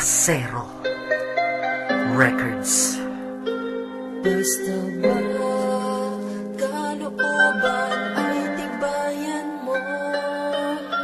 Acero Records. Basta ba kalooban ay tibayan mo?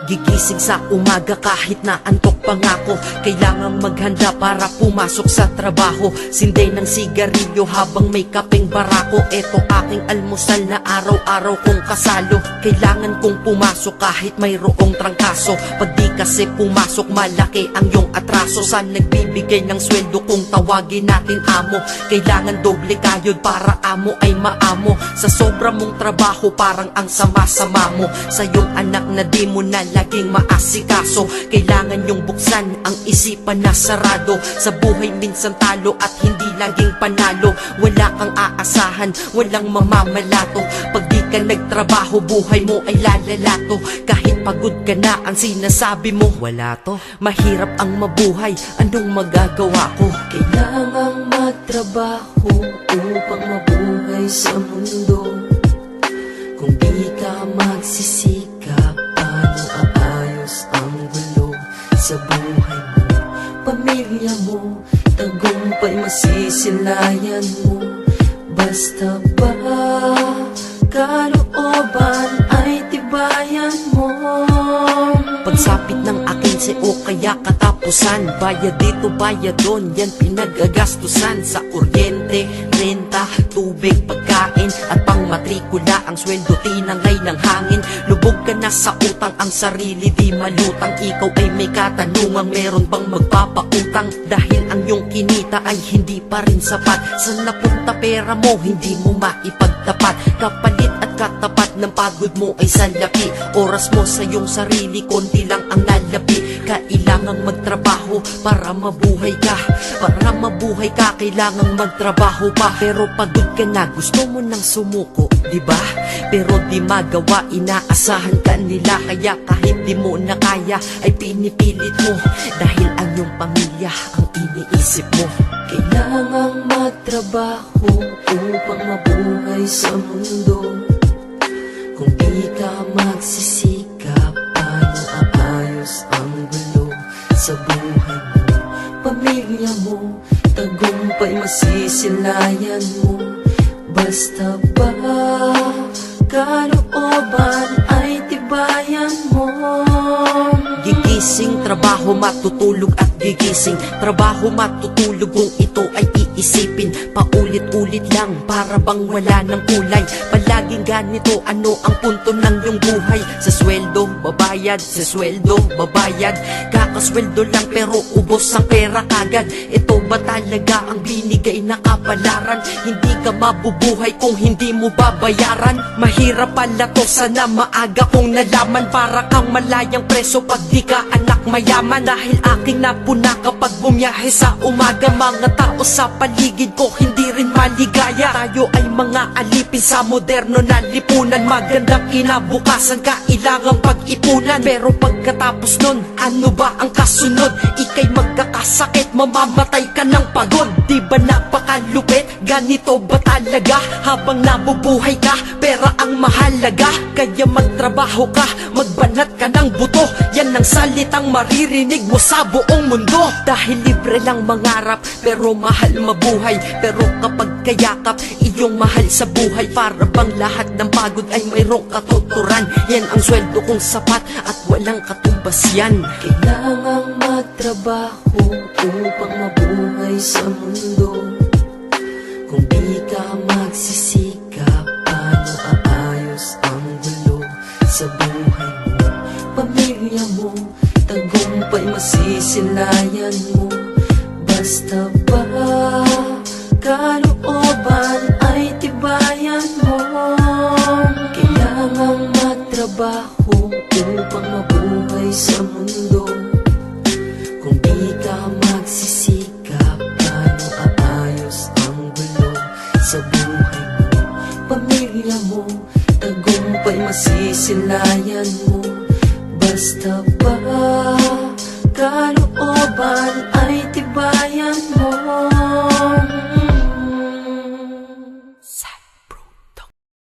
Gigising sa umaga kahit na antok pa nga ako. Kailangan maghanda para pumasok sa trabaho. Sinday ng sigarilyo habang may kapeng barako. Eto aking almusal na araw-araw kong kasalo. Kailangan kong pumasok kahit mayroong trangkaso. Pag di kasi pumasok malaki ang iyong atraso. Saan nagbibigay ng sweldo kung tawagin natin amo? Kailangan doble kayod para amo ay maamo. Sa sobra mong trabaho parang ang sama-sama mo. Sa iyong anak na di mo na laging maasikaso. Kailangan yung buksan ang isipan na sarado. Sa buhay minsan talo at hindi laging panalo. Wala kang aasahan, walang mamamalato. Pag di ka nagtrabaho, buhay mo ay lalalato. Kahit pagod ka na, ang sinasabi mo wala to. Mahirap ang mabuhay, anong magagawa ko? Kailangang magtrabaho upang mabuhay sa mundo. Kung di ka magsisikap, paano aayos ang gulo sa buhay mo? Pamilya mo, tagumpay masisilayan mo. Basta ba kalooban ay tibayan mo? Pagsapit ng akin o kaya katapusan, bayad dito, bayad doon, yan pinagagastusan. Sa kuryente, renta, tubig, pagkain at pang matrikula. Ang sweldo tinangay ng hangin. Lubog ka na sa utang, ang sarili di malutang. Ikaw ay may katanungang meron bang magpapautang? Dahil ang iyong kinita ay hindi pa rin sapat. Saan napunta pera mo, hindi mo maipagtapat. Kapalit at katapat ng pagod mo ay salapi. Oras mo sa iyong sarili, konti lang ang lalabi. Kailangang magtrabaho para mabuhay ka. Para mabuhay ka, kailangang magtrabaho pa. Pero pagod ka na, gusto mo nang sumuko, diba? Pero di magawa, inaasahan ka nila. Kaya kahit di mo na kaya, ay pinipilit mo. Dahil ang iyong pamilya ang iniisip mo. Kailangang magtrabaho upang mabuhay sa mundo. Kung di ka magsisikap, paano aayos ang gulo sa buhay mo? Pamilya mo, tagumpay masisilayan mo. Basta ba kalooban ay tibayan mo? Gigising, trabaho, matutulog at gigising. Trabaho, matutulog kung ito ay iisipin. Paulit-ulit lang, para bang wala ng kulay. Palaging ganito, ano ang punto ng iyong buhay? Sa sweldo, babayad, sa sweldo, babayad. Kakasweldo lang pero ubos ang pera kagad. Ito ba talaga ang binigay na kapalaran? Hindi ka mabubuhay kung hindi mo babayaran. Mahirap pala to, sana maaga kong nalaman. Para kang malayang preso pag di ka anak mayaman. Dahil aking napuna kapag bumiyahe sa umaga. Mga tao sa paligid ko hindi rin maligaya. Tayo ay mga alipin sa moderno na lipunan. Magandang kinabukasan, kailangang pag-ipunan. Pero pagkatapos nun, ano ba ang kasunod? Ika'y magkakasakit, mamamatay ka ng pagod. Di ba napakalupit? Ganito ba talaga? Habang nabubuhay ka, pera ang mahalaga. Kaya magtrabaho ka, magbanat ka ng buto. Yan ang salitang maririnig mo sa buong mundo. Dahil libre lang mangarap, pero mahal mabuhay. Pero kapag kayakap, iyong mahal sa buhay. Para bang lahat ng pagod ay mayroong katuturan. Yan ang sweldo kong sapat at walang katumbas yan. Kailangang magtrabaho upang mabuhay sa mundo. Kung di ka magsisikap, paano aayos ang gulo sa buhay mo? Pamilya mo, tagumpay masisilayan mo. Basta ba kalooban ay tibayan mo? Kailangang magtrabaho upang mabuhay sa mundo. Kung di ka magsisikap, paano aayos ang gulo sa buhay mo? Pamilya mo, tagumpay masisilayan mo. Basta ba kalooban